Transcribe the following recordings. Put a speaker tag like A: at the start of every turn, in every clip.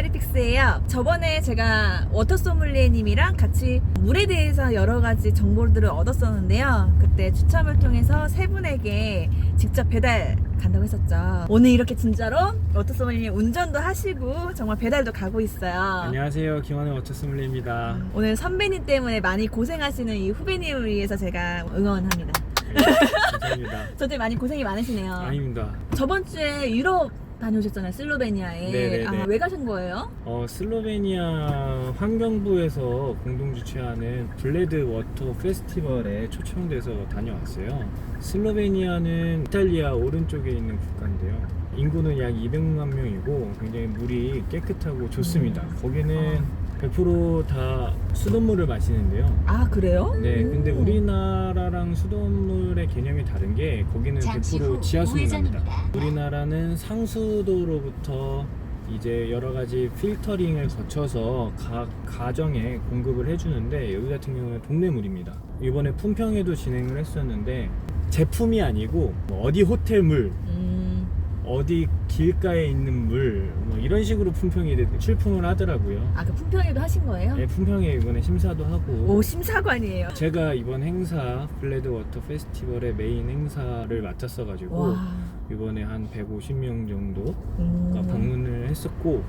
A: 체리픽스예요. 저번에 제가 워터소믈리에님이랑 같이 물에 대해서 여러 가지 정보들을 얻었었는데요. 그때 추첨을 통해서 세 분에게 직접 배달 간다고 했었죠. 오늘 이렇게 진짜로 워터소믈리에님 운전도 하시고 정말 배달도 가고 있어요.
B: 안녕하세요, 김환의 워터소믈리에입니다.
A: 오늘 선배님 때문에 많이 고생하시는 이 후배님을 위해서 제가 응원합니다.
B: 네, 감사합니다.
A: 저 때문에 많이 고생이 많으시네요.
B: 아닙니다.
A: 저번 주에 유럽 다녀오셨잖아요. 슬로베니아에.
B: 네네네.
A: 아, 왜 가신 거예요?
B: 슬로베니아 환경부에서 공동 주최하는 블레드 워터 페스티벌에 초청돼서 다녀왔어요. 슬로베니아는 이탈리아 오른쪽에 있는 국가인데요. 인구는 약 200만 명이고 굉장히 물이 깨끗하고 좋습니다. 거기는 100% 다 수돗물을 마시는데요.
A: 아, 그래요?
B: 네, 근데 우리나라랑 수돗물의 개념이 다른 게 거기는 100% 지하수로 납니다. 우리나라는 상수도로부터 이제 여러 가지 필터링을 거쳐서 각 가정에 공급을 해주는데 여기 같은 경우는 동네물입니다. 이번에 품평회도 진행을 했었는데 제품이 아니고 뭐 어디 호텔 물, 어디 길가에 있는 물, 뭐 이런 식으로 품평이 출품을 하더라고요.
A: 아, 그 품평회도 하신 거예요?
B: 네, 품평회 이번에 심사도 하고.
A: 오, 심사관이에요.
B: 제가 이번 행사 블레드 워터 페스티벌의 메인 행사를 맡았어가지고
A: 와.
B: 이번에 한 150명 정도가 방문을 했었고,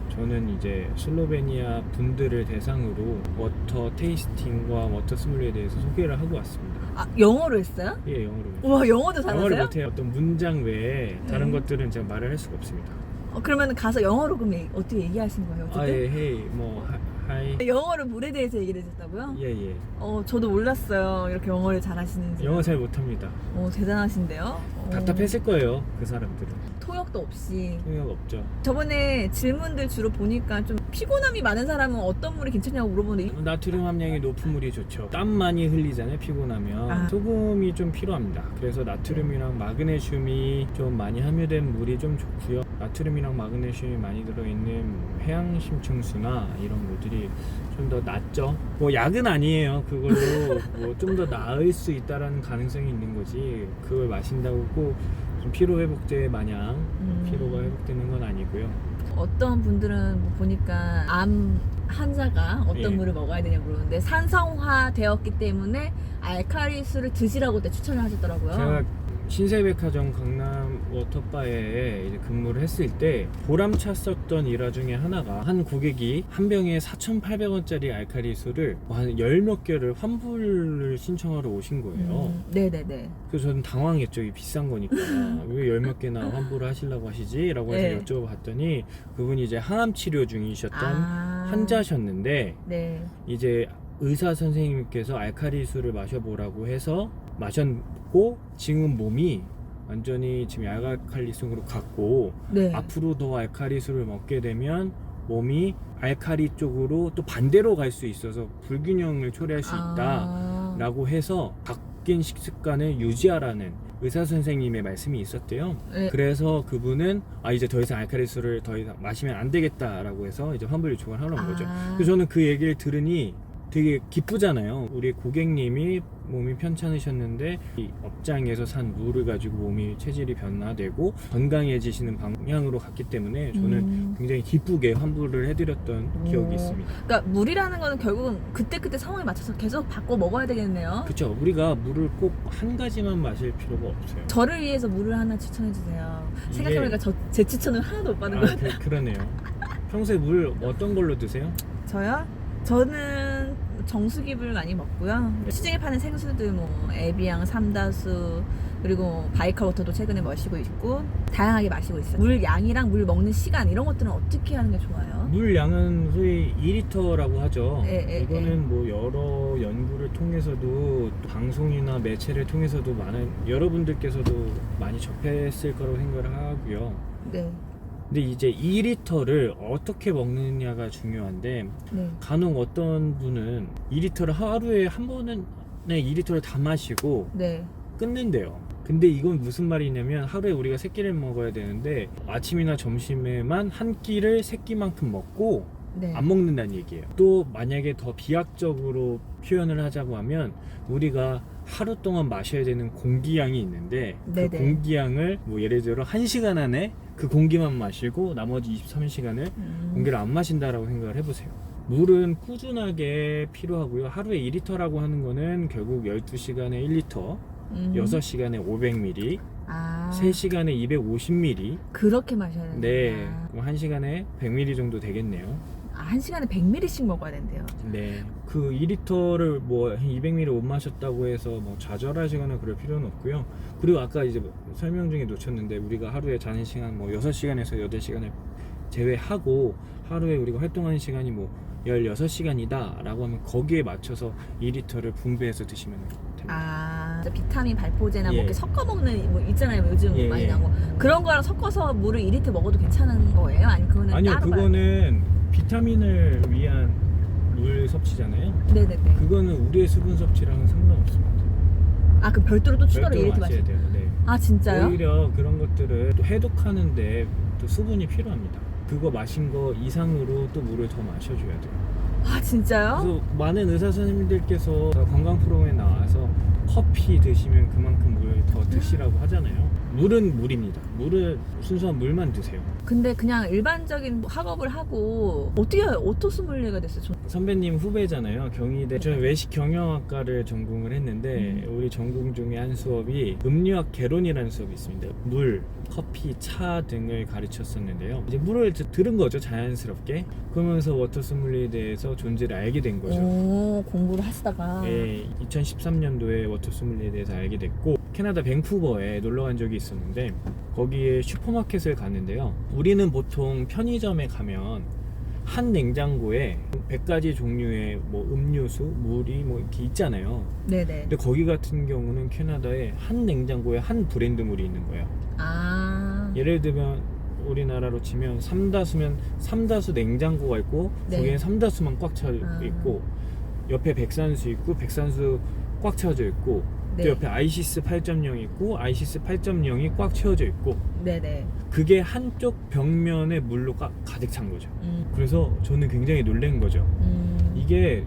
B: 저는 이제 슬로베니아 분들을 대상으로 워터 테이스팅과 워터 스물리에 대해서 소개를 하고 왔습니다.
A: 아, 영어로 했어요?
B: 예, 영어로.
A: 우와, 영어도 잘하세요?
B: 영어를 못해요. 어떤 문장 외에 다른 것들은 제가 말을 할 수가 없습니다.
A: 그러면 가서 영어로 그럼 어떻게 얘기하신 거예요? 어쨌든?
B: 예, 헤이, 뭐 하이.
A: 영어로 물에 대해서 얘기를 해줬다고요?
B: 예.
A: 저도 몰랐어요. 이렇게 영어를 잘하시는지.
B: 영어 잘 못합니다.
A: 대단하신데요?
B: 답답했을 거예요, 그 사람들은.
A: 통역도 없이.
B: 통역 없죠.
A: 저번에 질문들 주로 보니까 좀 피곤함이 많은 사람은 어떤 물이 괜찮냐고 물어보는데
B: 나트륨 함량이 높은 물이 좋죠. 땀 많이 흘리잖아요, 피곤하면.
A: 아.
B: 소금이 좀 필요합니다. 그래서 나트륨이랑 마그네슘이 좀 많이 함유된 물이 좀 좋고요. 나트륨이랑 마그네슘이 많이 들어있는 해양심층수나 이런 물들이 좀 더 낫죠. 뭐 약은 아니에요. 그걸로 뭐 좀 더 나을 수 있다라는 가능성이 있는 거지, 그걸 마신다고 꼭 좀 피로 회복제 마냥 피로가 회복되는 건 아니고요.
A: 어떤 분들은 뭐 보니까 암 환자가 어떤
B: 예.
A: 물을 먹어야 되냐고 물었는데 산성화 되었기 때문에 알칼리수를 드시라고 때 추천을 하셨더라고요.
B: 제가 신세백화점 강남 워터바에 이제 근무를 했을 때 보람찼었던 일화 중에 하나가, 한 고객이 한 병에 4,800원짜리 알칼리수를 한 열 몇 개를 환불을 신청하러 오신 거예요.
A: 네네네.
B: 그래서 저는 당황했죠. 이 비싼 거니까 왜 열 몇 개나 환불을 하시려고 하시지? 라고 해서
A: 네.
B: 여쭤봤더니 그분이 이제 항암 치료 중이셨던 환자셨는데,
A: 네.
B: 이제 의사 선생님께서 알칼리수를 마셔보라고 해서 마셨고, 지금 몸이 완전히 지금 약알칼리수로 갔고,
A: 네.
B: 앞으로 더 알칼리수를 먹게 되면 몸이 알칼리 쪽으로 또 반대로 갈 수 있어서 불균형을 초래할 수 있다 라고 해서 바뀐 식습관을 유지하라는 의사 선생님의 말씀이 있었대요.
A: 네.
B: 그래서 그분은 이제 더 이상 알칼리수를 더 이상 마시면 안 되겠다라고 해서 이제 환불 요청을 하러 온 거죠. 그래서 저는 그 얘기를 들으니 되게 기쁘잖아요. 우리 고객님이 몸이 편찮으셨는데 이 업장에서 산 물을 가지고 몸이 체질이 변화되고 건강해지시는 방향으로 갔기 때문에 저는 굉장히 기쁘게 환불을 해드렸던 기억이 있습니다.
A: 그러니까 물이라는 거는 결국은 그때그때 상황에 맞춰서 계속 바꿔 먹어야 되겠네요.
B: 그렇죠. 우리가 물을 꼭 한 가지만 마실 필요가 없어요.
A: 저를 위해서 물을 하나 추천해 주세요.
B: 이게-
A: 생각해보니까 제 추천은 하나도 못 받는 것 같아요.
B: 그러네요. 평소에 물 어떤 걸로 드세요?
A: 저요? 저는 정수기물 많이 먹고요. 시중에 파는 생수들 뭐 에비앙, 삼다수, 그리고 바이칼워터도 최근에 마시고 있고 다양하게 마시고 있어요. 물 양이랑 물 먹는 시간 이런 것들은 어떻게 하는 게 좋아요?
B: 물 양은 소위 2리터라고 하죠. 이거는 뭐 여러 연구를 통해서도 또 방송이나 매체를 통해서도 많은 여러분들께서도 많이 접했을 거라고 생각을 하고요.
A: 네.
B: 근데 이제 2리터를 어떻게 먹느냐가 중요한데,
A: 네.
B: 간혹 어떤 분은 2리터를 하루에 한 번에 2리터를 다 마시고
A: 네.
B: 끊는데요. 근데 이건 무슨 말이냐면, 하루에 우리가 3끼를 먹어야 되는데 아침이나 점심에만 한 끼를 3끼만큼 먹고
A: 네.
B: 안 먹는다는 얘기예요. 또 만약에 더 비약적으로 표현을 하자고 하면, 우리가 하루 동안 마셔야 되는 공기량이 있는데
A: 네네.
B: 그 공기량을 뭐 예를 들어 1시간 안에 그 공기만 마시고 나머지 23시간을 공기를 안 마신다라고 생각을 해보세요. 물은 꾸준하게 필요하고요. 하루에 2리터라고 하는 거는 결국 12시간에 1리터, 6시간에 500ml,
A: 아,
B: 3시간에 250ml.
A: 그렇게 마셔야 되는구나.
B: 네, 그럼 1시간에 100ml 정도 되겠네요.
A: 아, 1시간에 100ml씩 먹어야 된대요.
B: 네, 그 2리터를 뭐 200ml 못 마셨다고 해서 뭐 좌절하시거나 그럴 필요는 없고요. 그리고 아까 이제 뭐 설명 중에 놓쳤는데 우리가 하루에 자는 시간 뭐 6시간에서 8시간을 제외하고 하루에 우리가 활동하는 시간이 뭐 16시간이다 라고 하면 거기에 맞춰서 2리터를 분배해서 드시면 됩니다.
A: 아, 비타민 발포제나
B: 예.
A: 뭐 이렇게 섞어 먹는 뭐 있잖아요. 요즘
B: 예,
A: 많이
B: 예.
A: 나오고 그런 거랑 섞어서 물을 2리터 먹어도 괜찮은 거예요? 아니 그거는
B: 아니요,
A: 따로
B: 그거는 비타민을 위한 물 섭취잖아요.
A: 봐요? 네네네.
B: 그거는 우리의 수분 섭취랑은 상관없습니다.
A: 아, 그럼 별도로 또 추가로
B: 별도로
A: 2리터
B: 마셔야
A: 마시.
B: 돼요. 네.
A: 아, 진짜요?
B: 오히려 그런 것들을 또 해독하는데 또 수분이 필요합니다. 그거 마신 거 이상으로 또 물을 더 마셔줘야 돼요.
A: 아, 진짜요?
B: 그래서 많은 의사 선생님들께서 건강 프로그램에 나와서 커피 드시면 그만큼 물 더 드시라고 하잖아요. 물은 물입니다. 물은 순수한 물만 드세요.
A: 근데 그냥 일반적인 학업을 하고 어떻게 오토소믈리에가 됐어요?
B: 선배님 후배잖아요. 경희대. 저는 외식 경영학과를 전공을 했는데 우리 전공 중에 한 수업이 음료학 개론이라는 수업이 있습니다. 물, 커피, 차 등을 가르쳤었는데요. 이제 물을 들은 거죠, 자연스럽게. 그러면서 워터소믈리에에 대해서 존재를 알게 된 거죠.
A: 오, 공부를 하시다가.
B: 예, 2013년도에 워터소믈리에에 대해서 알게 됐고 캐나다 밴쿠버에 놀러 간 적이 있었는데 거기에 슈퍼마켓을 갔는데요. 우리는 보통 편의점에 가면 한 냉장고에 100가지 종류의 뭐 음료수, 물이 뭐 이렇게 있잖아요.
A: 네네.
B: 근데 거기 같은 경우는 캐나다에 한 냉장고에 한 브랜드 물이 있는 거예요.
A: 아.
B: 예를 들면 우리나라로 치면 삼다수면 삼다수 냉장고가 있고
A: 네.
B: 거기에 삼다수만 꽉 차 있고 옆에 백산수 있고 백산수 꽉 채워져 있고
A: 네.
B: 또 옆에 아이시스 8.0 있고 아이시스 8.0이 꽉 채워져 있고
A: 네네.
B: 그게 한쪽 벽면에 물로 가득 찬 거죠. 그래서 저는 굉장히 놀란 거죠. 이게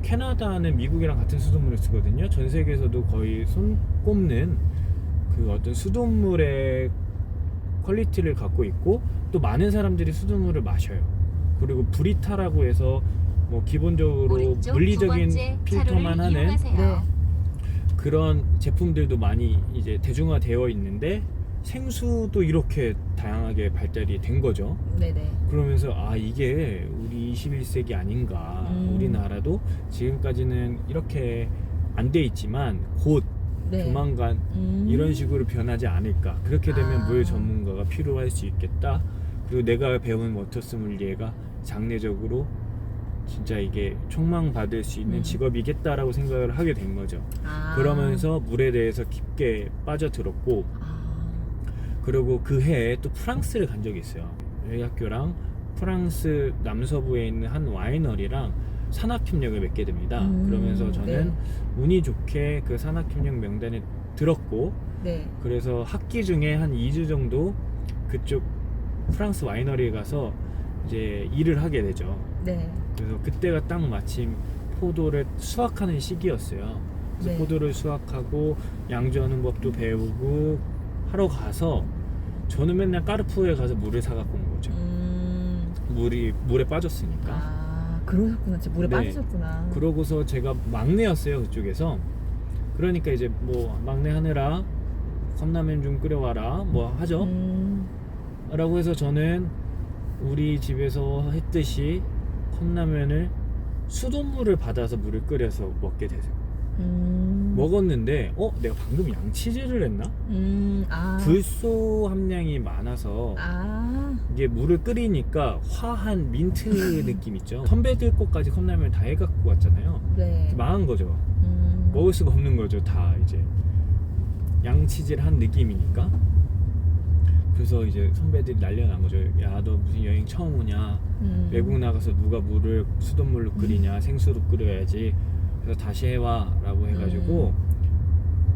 B: 캐나다는 미국이랑 같은 수돗물을 쓰거든요. 전 세계에서도 거의 손꼽는 그 어떤 수돗물의 퀄리티를 갖고 있고 또 많은 사람들이 수돗물을 마셔요. 그리고 브리타라고 해서 뭐 기본적으로 물리적인 필터만 하는
A: 네.
B: 그런 제품들도 많이 이제 대중화되어 있는데 생수도 이렇게 다양하게 발달이 된 거죠.
A: 네네.
B: 그러면서 아, 이게 우리 21세기 아닌가. 우리나라도 지금까지는 이렇게 안 돼 있지만 곧
A: 네.
B: 조만간 이런 식으로 변하지 않을까. 그렇게 되면
A: 아.
B: 물 전문가가 필요할 수 있겠다. 그리고 내가 배운 워터소믈리에가 장래적으로 진짜 이게 촉망받을 수 있는 직업이겠다라고 생각을 하게 된 거죠.
A: 아.
B: 그러면서 물에 대해서 깊게 빠져들었고 그리고 그 해에 또 프랑스를 간 적이 있어요. 저희 학교랑 프랑스 남서부에 있는 한 와이너리랑 산학협력을 맺게 됩니다. 그러면서 저는 운이 좋게 그 산학협력 명단에 들었고
A: 네.
B: 그래서 학기 중에 한 2주 정도 그쪽 프랑스 와이너리에 가서 이제 일을 하게 되죠.
A: 네.
B: 그래서 그때가 딱 마침 포도를 수확하는 시기였어요. 그래서
A: 네.
B: 포도를 수확하고 양주하는 법도 배우고 하러 가서 저는 맨날 까르푸에 가서 물을 사갖고 온 거죠. 물에 빠졌으니까.
A: 아, 그러셨구나. 진짜 물에
B: 네.
A: 빠지셨구나.
B: 그러고서 제가 막내였어요, 그쪽에서. 그러니까 이제 뭐 막내 하느라 컵라면 좀 끓여와라 뭐 하죠. 라고 해서 저는 우리 집에서 했듯이 컵라면을 수돗물을 받아서 물을 끓여서 먹게 되죠. 먹었는데 내가 방금 양치질을 했나?
A: 아.
B: 불소 함량이 많아서
A: 아.
B: 이게 물을 끓이니까 화한 민트 느낌 있죠. 선배들 것까지 컵라면을 다 해갖고 왔잖아요.
A: 네.
B: 망한 거죠. 먹을 수가 없는 거죠. 다 이제 양치질 한 느낌이니까. 그래서 이제 선배들이 난리가 난 거죠. 야, 너 무슨 여행 처음 오냐? 외국 나가서 누가 물을 수돗물로 끓이냐? 생수로 끓여야지. 그래서 다시 해와 라고 해가지고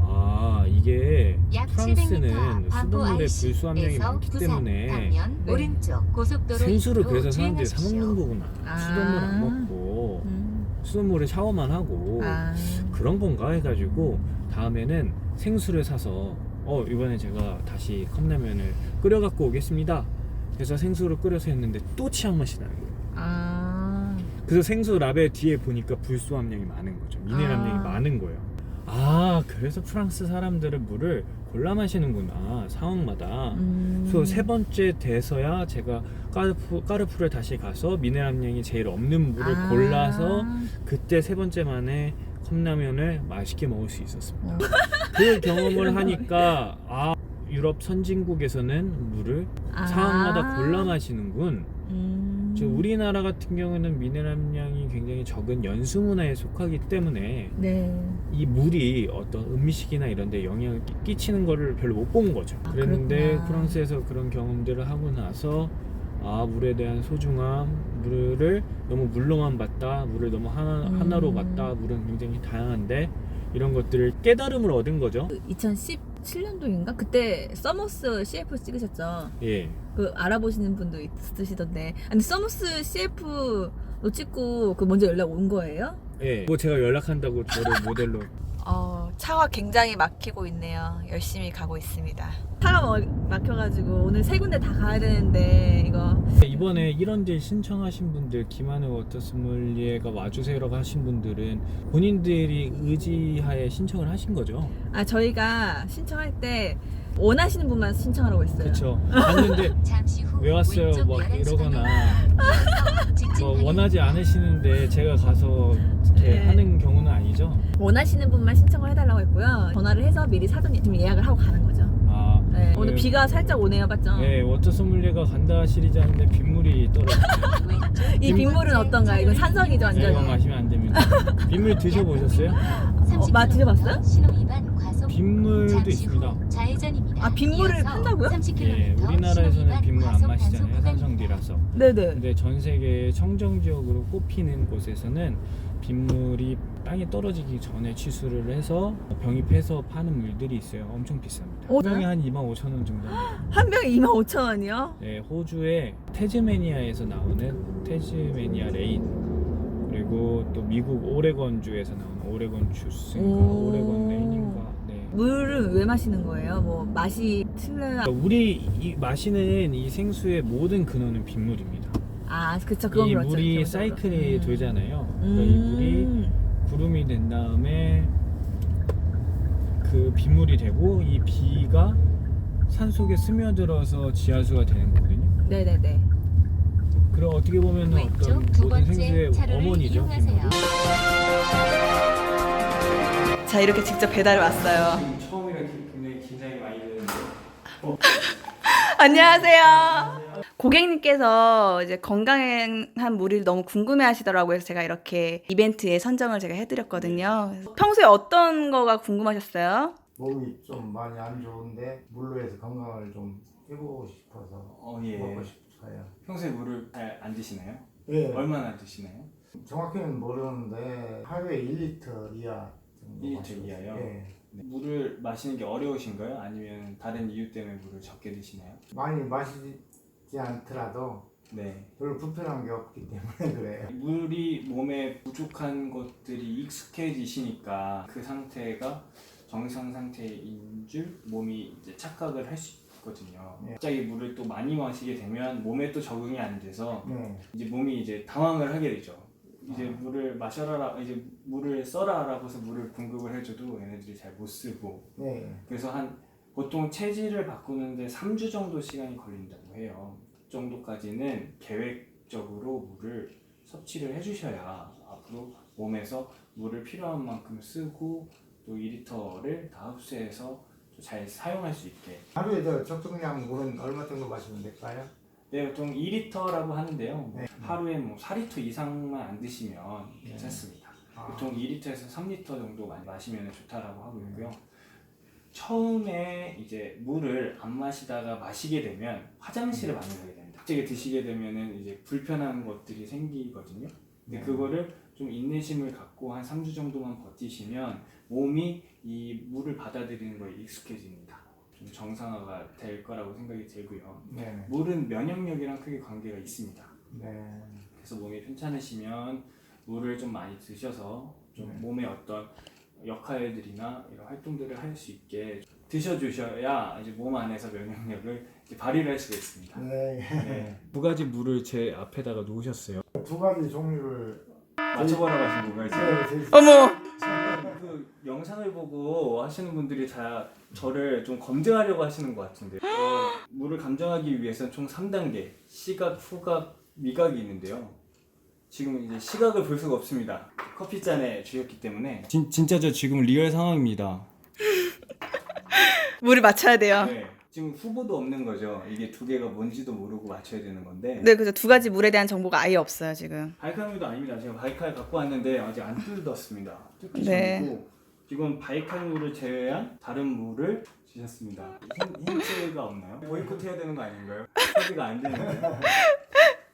B: 아, 이게 프랑스는 수돗물에 불소 함량이 많기 때문에
A: 네.
C: 오른쪽 고속도로
B: 생수를
C: 입구로
B: 그래서 사람들이 사
C: 주행하십시오.
B: 먹는 거구나.
A: 아.
B: 수돗물 안 먹고 수돗물에 샤워만 하고
A: 아.
B: 그런 건가 해가지고 다음에는 생수를 사서 이번에 제가 다시 컵라면을 끓여 갖고 오겠습니다. 그래서 생수를 끓여서 했는데 또 치약 맛이 나는 거예요.
A: 아.
B: 그래서 생수 라벨 뒤에 보니까 불소 함량이 많은 거죠. 미네랄 함량이 많은 거예요. 아, 그래서 프랑스 사람들은 물을 골라 마시는구나, 상황마다. 그래서 세 번째 돼서야 제가 까르푸를 다시 가서 미네랄 함량이 제일 없는 물을 골라서 그때 세 번째 만에 컵라면을 맛있게 먹을 수 있었습니다. 그 경험을 하니까 유럽 선진국에서는 물을 상황마다 골라 마시는군. 저 우리나라 같은 경우는 미네랄 함량이 굉장히 적은 연수 문화에 속하기 때문에
A: 네.
B: 이 물이 어떤 음식이나 이런 데 영향을 끼치는 거를 별로 못 본 거죠. 그랬는데
A: 그렇구나.
B: 프랑스에서 그런 경험들을 하고 나서 물에 대한 소중함, 물을 너무 물로만 봤다, 물을 너무 하나로 봤다, 물은 굉장히 다양한데 이런 것들을 깨달음을 얻은 거죠.
A: 2017년도인가? 그때 서머스 CF 찍으셨죠?
B: 예.
A: 그 알아보시는 분도 있으시던데. 아니 서머스 CF도 찍고 그 먼저 연락 온 거예요?
B: 예. 뭐 제가 연락한다고 저를 모델로.
A: 차가 굉장히 막히고 있네요. 열심히 가고 있습니다. 차가 막혀가지고 오늘 세 군데 다 가야 되는데 이거
B: 이번에 이런 데 신청하신 분들, 김하늘 워터소믈리에가 와주세요라고 하신 분들은 본인들이 의지하에 신청을 하신 거죠?
A: 저희가 신청할 때 원하시는 분만 신청하라고 했어요.
B: 그렇죠. 갔는데 왜 왔어요? 뭐 이러거나 뭐 원하지 않으시는데 제가 가서 이렇게
A: 네.
B: 하는 경우는 아니죠?
A: 원하시는 분만 신청을 해달라고 했고요. 전화를 해서 미리 사전에 좀 예약을 하고 가는 거죠. 네. 오늘 비가 살짝 오네요, 맞죠?
B: 네, 워터소믈리에가 간다 시리즈 하는데 빗물이 떨어져요.
A: 이 빗물은 어떤가요? 이건 산성이죠,
B: 네, 이거
A: 완전히.
B: 마시면 안 됩니다. 빗물 드셔보셨어요?
A: 드셔봤어요?
B: 빗물도 있습니다.
A: 빗물을 판다고요?
B: 예, 우리나라에서는 빗물 안 마시잖아요, 산성디라서.
A: 네네.
B: 근데 전 세계 청정지역으로 꼽히는 곳에서는 빗물이 땅에 떨어지기 전에 취수를 해서 병입해서 파는 물들이 있어요. 엄청 비쌉니다. 한 병에 한 25,000원 정도.
A: 한 병에 25,000원이요?
B: 네, 호주의 태즈메니아에서 나오는 태즈메니아 레인, 그리고 또 미국 오레곤주에서 나오는 오레곤 주스인가 오레곤 레인인가. 네.
A: 물은 왜 마시는 거예요? 뭐 맛이 틀려요?
B: 우리 마시는 이 생수의 모든 근원은 빗물입니다.
A: 그쵸, 그건
B: 이
A: 그렇죠.
B: 물이
A: 기본적으로.
B: 사이클이 돌잖아요. 그러니까 이 물이 구름이 된 다음에 그 빗물이 되고 이 비가 산 속에 스며들어서 지하수가 되는 거거든요.
A: 네네네.
B: 그럼 어떻게 보면 어떤 모든 생수의 어머니죠, 빗물이.
A: 자, 이렇게 직접 배달이 왔어요.
B: 처음이라 굉장히 긴장이 많이 되는데.
A: 안녕하세요. 고객님께서 이제 건강한 물을 너무 궁금해 하시더라고요. 그래서 제가 이렇게 이벤트에 선정을 제가 해드렸거든요. 평소에 어떤 거가 궁금하셨어요?
C: 몸이 좀 많이 안 좋은데 물로 해서 건강을 좀 해보고 싶어서
B: 예.
C: 먹고 싶어요.
B: 평소에 물을 잘 안 드시나요?
C: 예.
B: 얼마나 드시나요?
C: 정확히는 모르는데 하루에 1리터 이하 정도
B: 1리터
C: 마시고
B: 이하요?
C: 있어요. 예.
B: 물을 마시는 게 어려우신가요? 아니면 다른 이유 때문에 물을 적게 드시나요?
C: 많이 마시지 않더라도
B: 네.
C: 별로 불편한 게 없기 때문에 그래요.
B: 물이 몸에 부족한 것들이 익숙해지시니까 그 상태가 정상 상태인 줄 몸이 이제 착각을 할 수 있거든요.
C: 네.
B: 갑자기 물을 또 많이 마시게 되면 몸에 또 적응이 안 돼서
C: 네.
B: 이제 몸이 이제 당황을 하게 되죠. 이제 물을 마셔라, 이제 물을 써라라고 해서 물을 공급을 해줘도 얘네들이 잘 못 쓰고,
C: 네.
B: 그래서 보통 체질을 바꾸는데 3주 정도 시간이 걸린다고 해요. 그 정도까지는 계획적으로 물을 섭취를 해주셔야 앞으로 몸에서 물을 필요한 만큼 쓰고 또 2리터를 다 흡수해서 잘 사용할 수 있게.
C: 하루에 저 적정량 물은 얼마 정도 마시면 될까요?
B: 네, 보통 2리터라고 하는데요.
C: 네.
B: 하루에 뭐 4리터 이상만 안 드시면 괜찮습니다.
C: 아.
B: 보통 2리터에서 3리터 정도 많이 마시면 좋다라고 하고 있고요. 처음에 이제 물을 안 마시다가 마시게 되면 화장실을 많이 가게 됩니다. 갑자기 드시게 되면은 이제 불편한 것들이 생기거든요. 근데 그거를 좀 인내심을 갖고 한 3주 정도만 버티시면 몸이 이 물을 받아들이는 거에 익숙해집니다. 좀 정상화가 될 거라고 생각이 들고요.
C: 네.
B: 물은 면역력이랑 크게 관계가 있습니다.
C: 네.
B: 그래서 몸이 편찮으시면 물을 좀 많이 드셔서 좀 몸의 어떤 역할들이나 이런 활동들을 할 수 있게 드셔주셔야 이제 몸 안에서 면역력을 이제 발휘를 할 수가 있습니다.
C: 네.
B: 네. 두 가지 물을 제 앞에다가 놓으셨어요.
C: 두 가지 종류를
B: 맞춰보라고 하신 건가요 지금?
C: 네,
A: 어머.
B: 그 영상을 보고 하시는 분들이 다 저를 좀 검증하려고 하시는 것 같은데 물을 감정하기 위해서는 총 3단계 시각, 후각, 미각이 있는데요. 지금 이제 시각을 볼 수가 없습니다. 커피잔에 주셨기 때문에 진짜 저 지금 리얼 상황입니다.
A: 물을 맞춰야 돼요.
B: 네, 지금 후보도 없는 거죠. 이게 두 개가 뭔지도 모르고 맞춰야 되는 건데
A: 네, 그래서 두 가지 물에 대한 정보가 아예 없어요 지금.
B: 바이칼물도 아닙니다. 제가 바이칼 갖고 왔는데 아직 안 뜯었습니다. 뜯기
A: 네.
B: 전이고 지금 바이칼물을 제외한 다른 물을 주셨습니다. 힌트가 없나요? 보이콧 해야 되는 거 아닌가요? 소리가 안 되는데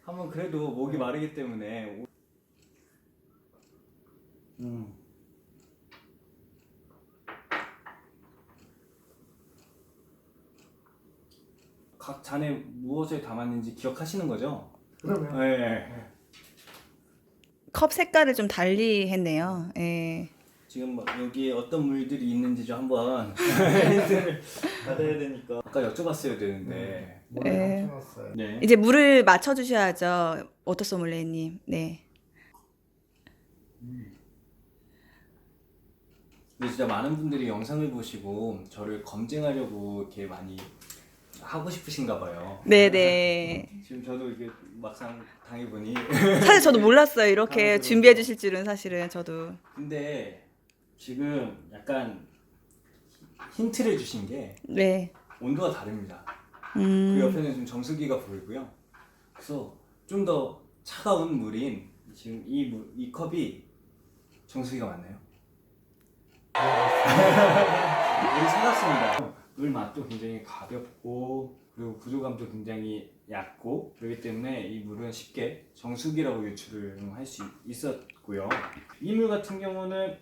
B: 한번 그래도 목이 마르기 때문에 각 잔에 무엇을 담았는지 기억하시는 거죠?
C: 그러면
B: 네.
A: 컵 색깔을 좀 달리 했네요. 예.
B: 지금 뭐 여기에 어떤 물들이 있는지 좀 한번 힌트를 받아야 되니까 아까 여쭤봤어야 되는데
C: 물을
A: 네.
C: 감춰놨어요.
B: 네.
A: 이제 물을 맞춰주셔야죠, 워터소믈리에님. 네.
B: 근데 진짜 많은 분들이 영상을 보시고 저를 검증하려고 이렇게 많이 하고 싶으신가 봐요.
A: 네네.
B: 지금 저도 이게 막상 당해보니
A: 사실 저도 몰랐어요. 이렇게
B: 당황스러워서.
A: 준비해 주실 줄은 사실은 저도.
B: 근데 지금 약간 힌트를 주신 게
A: 네.
B: 온도가 다릅니다. 그 옆에는
A: 음.
B: 지금 정수기가 보이고요. 그래서 좀 더 차가운 물인 지금 이 컵이 정수기가 맞나요? 물이 차갑습니다. 물 맛도 굉장히 가볍고 그리고 구조감도 굉장히 얕고 그렇기 때문에 이 물은 쉽게 정수기라고 유출을 할 수 있었고요. 이 물 같은 경우는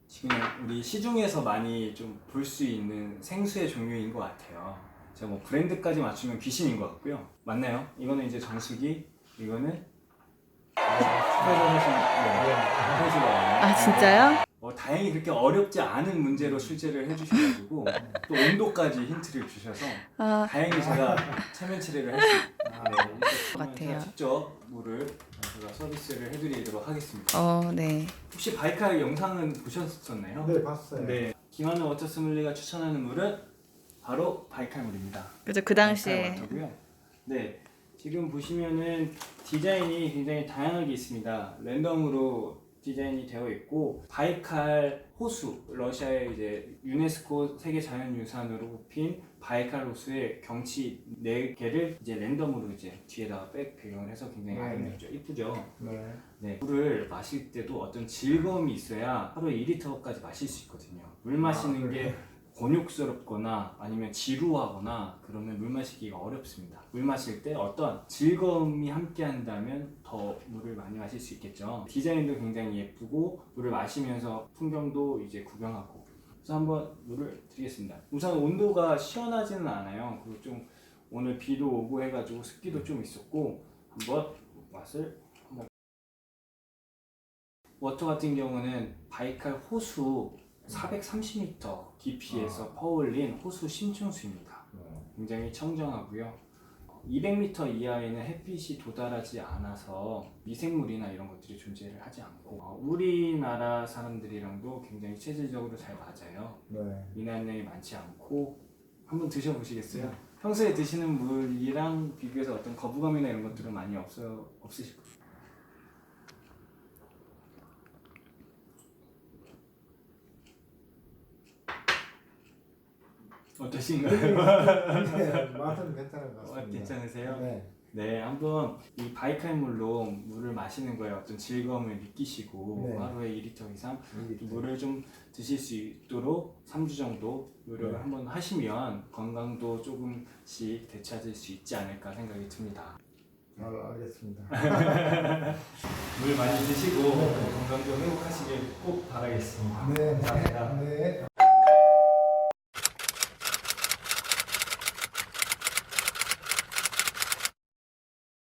B: 지금 우리 시중에서 많이 좀 볼 수 있는 생수의 종류인 것 같아요. 제가 뭐 브랜드까지 맞추면 귀신인 것 같고요. 맞나요? 이거는 이제 정수기, 이거는
A: 아 진짜요?
B: 다행히 그렇게 어렵지 않은 문제로 출제를 해주셔가지고 또 온도까지 힌트를 주셔서
A: 아,
B: 다행히 제가 체면치레를 할 수
A: 것 같아요.
B: 직접 물을 제가 서비스를 해드리도록 하겠습니다.
A: 네.
B: 혹시 바이칼 영상은 보셨었나요?
C: 네, 봤어요.
B: 네. 김하늘 워터소믈리에가 추천하는 물은 바로 바이칼 물입니다.
A: 그죠, 그 당시에.
B: 바이칼 워터고요. 네. 지금 보시면은 디자인이 굉장히 다양하게 있습니다. 랜덤으로 디자인이 되어 있고 바이칼 호수, 러시아의 이제 유네스코 세계 자연유산으로 뽑힌 바이칼 호수의 경치 4개를 이제 랜덤으로 이제 뒤에다가 백 배경을 해서 굉장히
C: 네.
B: 아름답죠. 이쁘죠?
C: 네.
B: 네. 물을 마실 때도 어떤 즐거움이 있어야 하루에 2리터까지 마실 수 있거든요. 물 마시는
C: 그래요?
B: 게 곤욕스럽거나 아니면 지루하거나 그러면 물 마시기가 어렵습니다. 물 마실 때 어떤 즐거움이 함께 한다면 더 물을 많이 마실 수 있겠죠. 디자인도 굉장히 예쁘고 물을 마시면서 풍경도 이제 구경하고. 그래서 한번 물을 드리겠습니다. 우선 온도가 시원하지는 않아요. 그리고 좀 오늘 비도 오고 해가지고 습기도 좀 있었고 한번 맛을 한번. 워터 같은 경우는 바이칼 호수 430m 깊이에서 퍼올린 호수 심층수입니다. 굉장히 청정하고요. 200m 이하에는 햇빛이 도달하지 않아서 미생물이나 이런 것들이 존재를 하지 않고 우리나라 사람들이랑도 굉장히 체질적으로 잘 맞아요.
C: 네.
B: 이난량이 많지 않고 한번 드셔보시겠어요? 평소에 드시는 물이랑 비교해서 어떤 거부감이나 이런 것들은 많이 없으실 거예요. 어떠신가요?
C: 네, 맛은 괜찮은 것 같습니다.
B: 괜찮으세요?
C: 네.
B: 네, 한번 이 바이칼 물로 물을 마시는 거에 어떤 즐거움을 느끼시고
C: 네.
B: 하루에 2리터 이상
C: 이
B: 물을 좀 드실 수 있도록 3주 정도 노력을
C: 네.
B: 한번 하시면 건강도 조금씩 되찾을 수 있지 않을까 생각이 듭니다.
C: 잘 알겠습니다.
B: 물 많이 드시고 건강 좀 회복하시길 꼭 바라겠습니다.
C: 네.
B: 감사합니다.
C: 네.